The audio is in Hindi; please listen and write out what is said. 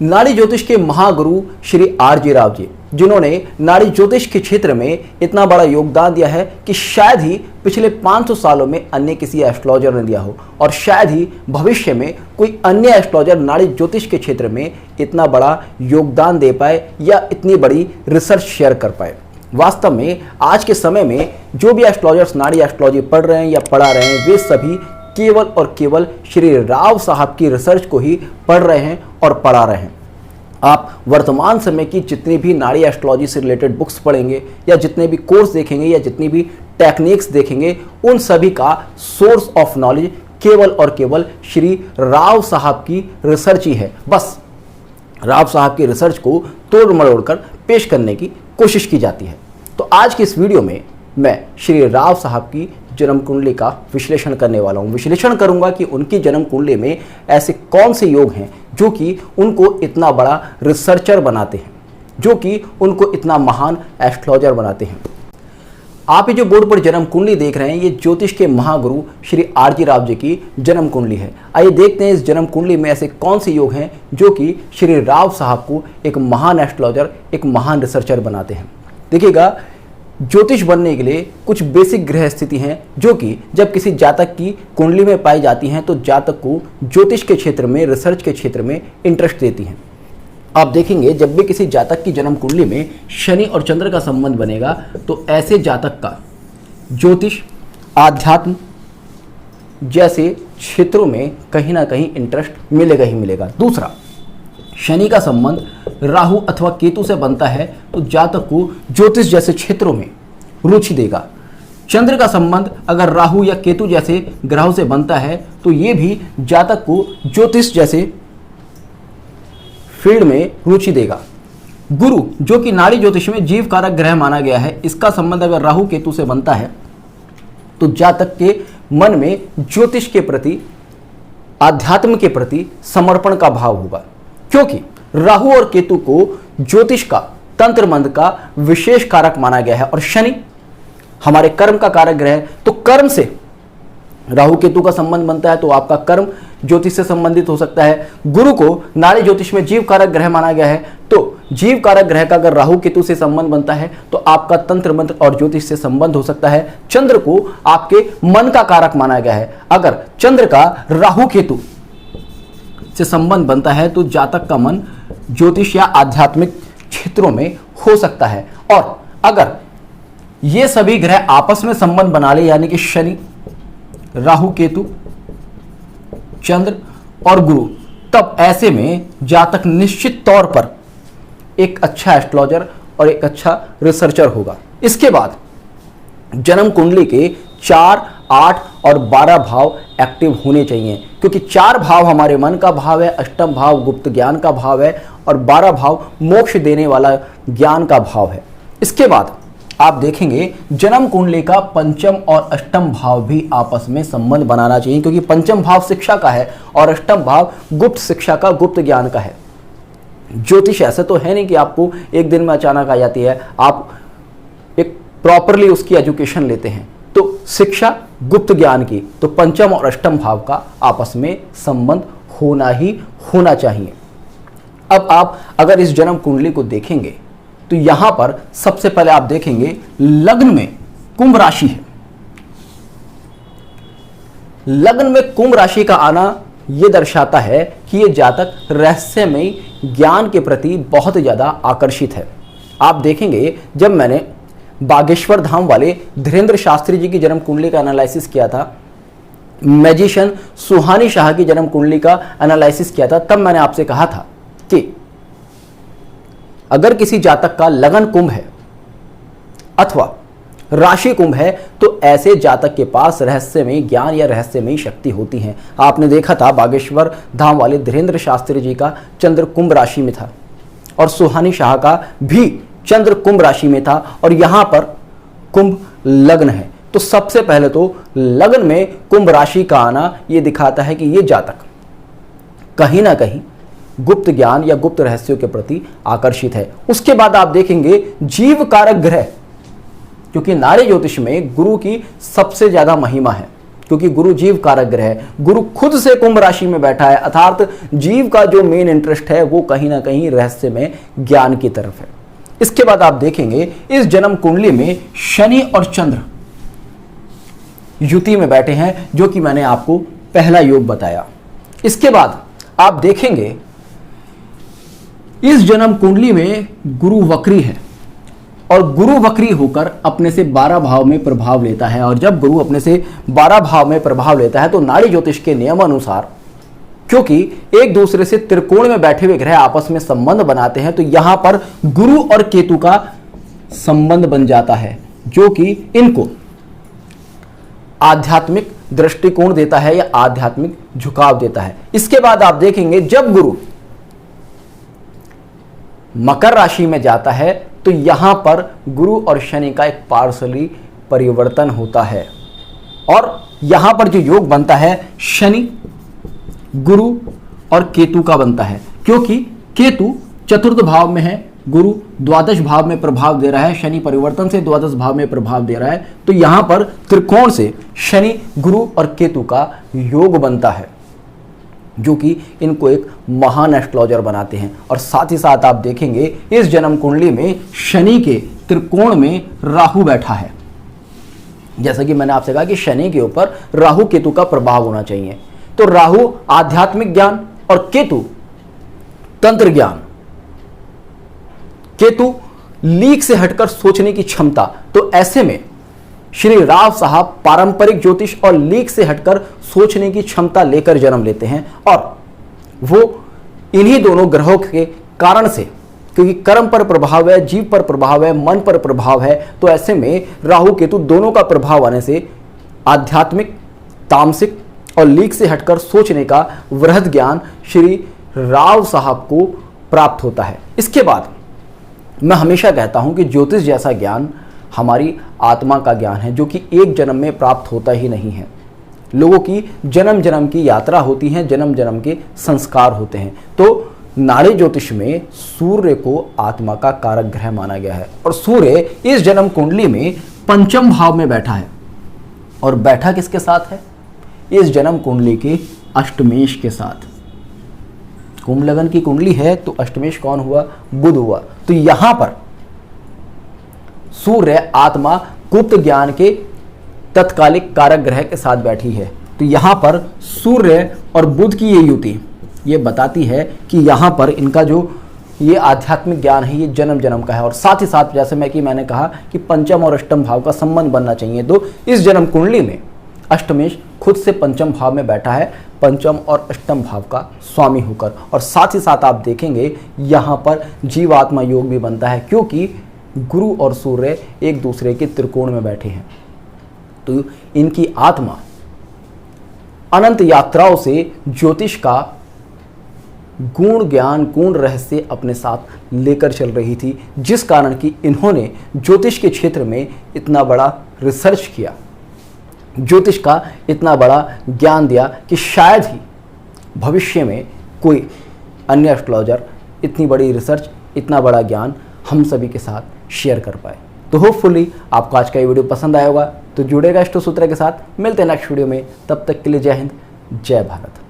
नाड़ी ज्योतिष के महागुरु श्री आर.जी. राव जी, जिन्होंने नाड़ी ज्योतिष के क्षेत्र में इतना बड़ा योगदान दिया है कि शायद ही पिछले 500 सालों में अन्य किसी एस्ट्रोलॉजर ने दिया हो, और शायद ही भविष्य में कोई अन्य एस्ट्रोलॉजर नाड़ी ज्योतिष के क्षेत्र में इतना बड़ा योगदान दे पाए या इतनी बड़ी रिसर्च शेयर कर पाए। वास्तव में आज के समय में जो भी एस्ट्रोलॉजर्स नाड़ी एस्ट्रोलॉजी पढ़ रहे हैं या पढ़ा रहे हैं, वे सभी केवल और केवल श्री राव साहब की रिसर्च को ही पढ़ रहे हैं और पढ़ा रहे हैं। आप वर्तमान समय की जितनी भी नाड़ी एस्ट्रोलॉजी से रिलेटेड बुक्स पढ़ेंगे या जितने भी कोर्स देखेंगे या जितनी भी टेक्निक्स देखेंगे, उन सभी का सोर्स ऑफ नॉलेज केवल और केवल श्री राव साहब की रिसर्च ही है। बस राव साहब की रिसर्च को तोड़ मरोड़ कर पेश करने की कोशिश की जाती है। तो आज की इस वीडियो में मैं श्री राव साहब की जन्म कुंडली का विश्लेषण करने वाला हूं। विश्लेषण करूंगा कि उनकी जन्म कुंडली में ऐसे कौन से योग हैं जो कि उनको इतना बड़ा रिसर्चर बनाते हैं, जो कि उनको इतना महान एस्ट्रोलॉजर बनाते हैं। आप ये जो बोर्ड पर जन्म कुंडली देख रहे हैं, ये ज्योतिष के महागुरु श्री आर.जी. राव जी की जन्म कुंडली है। आइए देखते हैं इस जन्म कुंडली में ऐसे कौन से योग हैं जो कि श्री राव साहब को एक महान एस्ट्रोलॉजर, एक महान रिसर्चर बनाते हैं। देखिएगा, ज्योतिष बनने के लिए कुछ बेसिक ग्रह स्थिति हैं जो कि जब किसी जातक की कुंडली में पाई जाती हैं तो जातक को ज्योतिष के क्षेत्र में, रिसर्च के क्षेत्र में इंटरेस्ट देती हैं। आप देखेंगे जब भी किसी जातक की जन्म कुंडली में शनि और चंद्र का संबंध बनेगा तो ऐसे जातक का ज्योतिष, आध्यात्म जैसे क्षेत्रों में कहीं ना कहीं इंटरेस्ट मिलेगा ही मिलेगा। दूसरा, शनि का संबंध राहु अथवा केतु से बनता है तो जातक को ज्योतिष जैसे क्षेत्रों में रुचि देगा। चंद्र का संबंध अगर राहु या केतु जैसे ग्रहों से बनता है तो ये भी जातक को ज्योतिष जैसे फील्ड में रुचि देगा। गुरु, जो कि नाड़ी ज्योतिष में जीव कारक ग्रह माना गया है, इसका संबंध अगर राहु केतु से बनता है तो जातक के मन में ज्योतिष के प्रति, आध्यात्म के प्रति समर्पण का भाव होगा, क्योंकि राहु और केतु को ज्योतिष का, तंत्र मंत्र का विशेष कारक माना गया है। और शनि हमारे कर्म का कारक ग्रह है, तो कर्म से राहु केतु का संबंध बनता है तो आपका कर्म ज्योतिष से संबंधित हो सकता है। गुरु को नाड़ी ज्योतिष में जीव कारक ग्रह माना गया है, तो जीव कारक ग्रह का अगर राहु केतु से संबंध बनता है तो आपका तंत्र मंत्र और ज्योतिष से संबंध हो सकता है। चंद्र को आपके मन का कारक माना गया है, अगर चंद्र का राहु केतु से संबंध बनता है तो जातक का मन ज्योतिष या आध्यात्मिक क्षेत्रों में हो सकता है। और अगर ये सभी ग्रह आपस में संबंध बना ले, यानी कि शनि, राहु केतु, चंद्र और गुरु, तब ऐसे में जातक निश्चित तौर पर एक अच्छा एस्ट्रोलॉजर और एक अच्छा रिसर्चर होगा। इसके बाद जन्म कुंडली के 4, 8 और 12 भाव एक्टिव होने चाहिए, क्योंकि 4 भाव हमारे मन का भाव है, अष्टम भाव गुप्त ज्ञान का भाव है और 12 भाव मोक्ष देने वाला ज्ञान का भाव है। इसके बाद आप देखेंगे जन्म कुंडली का पंचम और अष्टम भाव भी आपस में संबंध बनाना चाहिए, क्योंकि पंचम भाव शिक्षा का है और अष्टम भाव गुप्त शिक्षा का, गुप्त ज्ञान का है। ज्योतिष ऐसा तो है नहीं कि आपको एक दिन में अचानक आ जाती है, आप एक प्रॉपरली उसकी एजुकेशन लेते हैं। तो शिक्षा गुप्त ज्ञान की, तो पंचम और अष्टम भाव का आपस में संबंध होना ही होना चाहिए। अब आप अगर इस जन्म कुंडली को देखेंगे तो यहां पर सबसे पहले आप देखेंगे लग्न में कुंभ राशि है। लग्न में कुंभ राशि का आना यह दर्शाता है कि यह जातक रहस्यमय ज्ञान के प्रति बहुत ज्यादा आकर्षित है। आप देखेंगे जब मैंने बागेश्वर धाम वाले धीरेन्द्र शास्त्री जी की जन्म कुंडली का एनालिसिस किया था, मैजिशियन सुहानी शाह की जन्म कुंडली का एनालिसिस किया था, तब मैंने आपसे कहा था कि अगर किसी जातक का लगन कुंभ है अथवा राशि कुंभ है तो ऐसे जातक के पास रहस्यमय ज्ञान या रहस्यमय शक्ति होती है। आपने देखा था बागेश्वर धाम वाले धीरेन्द्र शास्त्री जी का चंद्र कुंभ राशि में था और सुहानी शाह का भी चंद्र कुंभ राशि में था, और यहां पर कुंभ लग्न है। तो सबसे पहले तो लग्न में कुंभ राशि का आना यह दिखाता है कि यह जातक कहीं ना कहीं गुप्त ज्ञान या गुप्त रहस्यों के प्रति आकर्षित है। उसके बाद आप देखेंगे जीव कारक ग्रह, क्योंकि नाड़ी ज्योतिष में गुरु की सबसे ज्यादा महिमा है, क्योंकि गुरु जीव कारक ग्रह है। गुरु खुद से कुंभ राशि में बैठा है, अर्थात जीव का जो मेन इंटरेस्ट है वो कहीं ना कहीं रहस्य में ज्ञान की तरफ है। इसके बाद आप देखेंगे इस जन्म कुंडली में शनि और चंद्र युति में बैठे हैं, जो कि मैंने आपको पहला योग बताया। इसके बाद आप देखेंगे इस जन्म कुंडली में गुरु वक्री है और गुरु वक्री होकर अपने से 12 भाव में प्रभाव लेता है। और जब गुरु अपने से 12 भाव में प्रभाव लेता है तो नाड़ी ज्योतिष के नियम अनुसार, क्योंकि एक दूसरे से त्रिकोण में बैठे हुए ग्रह आपस में संबंध बनाते हैं, तो यहां पर गुरु और केतु का संबंध बन जाता है, जो कि इनको आध्यात्मिक दृष्टिकोण देता है या आध्यात्मिक झुकाव देता है। इसके बाद आप देखेंगे जब गुरु मकर राशि में जाता है तो यहां पर गुरु और शनि का एक पार्सली परिवर्तन होता है और यहां पर जो योग बनता है शनि, गुरु और केतु का बनता है, क्योंकि केतु चतुर्थ भाव में है, गुरु द्वादश भाव में प्रभाव दे रहा है, शनि परिवर्तन से द्वादश भाव में प्रभाव दे रहा है। तो यहां पर त्रिकोण से शनि, गुरु और केतु का योग बनता है, जो कि इनको एक महान एस्ट्रोलॉजर बनाते हैं। और साथ ही साथ आप देखेंगे इस जन्म कुंडली में शनि के त्रिकोण में राहु बैठा है। जैसा कि मैंने आपसे कहा कि शनि के ऊपर राहु केतु का प्रभाव होना चाहिए। तो राहु आध्यात्मिक ज्ञान और केतु तंत्र ज्ञान, केतु लीक से हटकर सोचने की क्षमता। तो ऐसे में श्री राव साहब पारंपरिक ज्योतिष और लीक से हटकर सोचने की क्षमता लेकर जन्म लेते हैं और वो इन्हीं दोनों ग्रहों के कारण से, क्योंकि कर्म पर प्रभाव है, जीव पर प्रभाव है, मन पर प्रभाव है, तो ऐसे में राहु केतु दोनों का प्रभाव आने से आध्यात्मिक, तामसिक और लीक से हटकर सोचने का वृहद ज्ञान श्री राव साहब को प्राप्त होता है। इसके बाद मैं हमेशा कहता हूं कि ज्योतिष जैसा ज्ञान हमारी आत्मा का ज्ञान है, जो कि एक जन्म में प्राप्त होता ही नहीं है। लोगों की जन्म जन्म की यात्रा होती है, जन्म जन्म के संस्कार होते हैं। तो नाड़ी ज्योतिष में सूर्य को आत्मा का कारक ग्रह माना गया है और सूर्य इस जन्म कुंडली में पंचम भाव में बैठा है। और बैठा किसके साथ है? इस जन्म कुंडली के अष्टमेश के साथ। कुंभ लगन की कुंडली है तो अष्टमेश कौन हुआ? बुध हुआ। तो यहां पर सूर्य आत्मा गुप्त ज्ञान के तत्कालिक कारक ग्रह के साथ बैठी है। तो यहां पर सूर्य और बुध की ये युति ये बताती है कि यहां पर इनका जो ये आध्यात्मिक ज्ञान है ये जन्म जन्म का है। और साथ ही साथ जैसे मैंने कहा कि पंचम और अष्टम भाव का संबंध बनना चाहिए, तो इस जन्म कुंडली में अष्टमेश खुद से पंचम भाव में बैठा है, पंचम और अष्टम भाव का स्वामी होकर। और साथ ही साथ आप देखेंगे यहाँ पर जीवात्मा योग भी बनता है, क्योंकि गुरु और सूर्य एक दूसरे के त्रिकोण में बैठे हैं। तो इनकी आत्मा अनंत यात्राओं से ज्योतिष का गुण ज्ञान, गुण रहस्य अपने साथ लेकर चल रही थी, जिस कारण कि इन्होंने ज्योतिष के क्षेत्र में इतना बड़ा रिसर्च किया, ज्योतिष का इतना बड़ा ज्ञान दिया कि शायद ही भविष्य में कोई अन्य एस्ट्रोलॉजर इतनी बड़ी रिसर्च, इतना बड़ा ज्ञान हम सभी के साथ शेयर कर पाए। तो होपफुली आपको आज का ये वीडियो पसंद आया होगा। तो जुड़ेगा अष्टसूत्र के साथ, मिलते हैं नेक्स्ट वीडियो में। तब तक के लिए जय हिंद, जय भारत।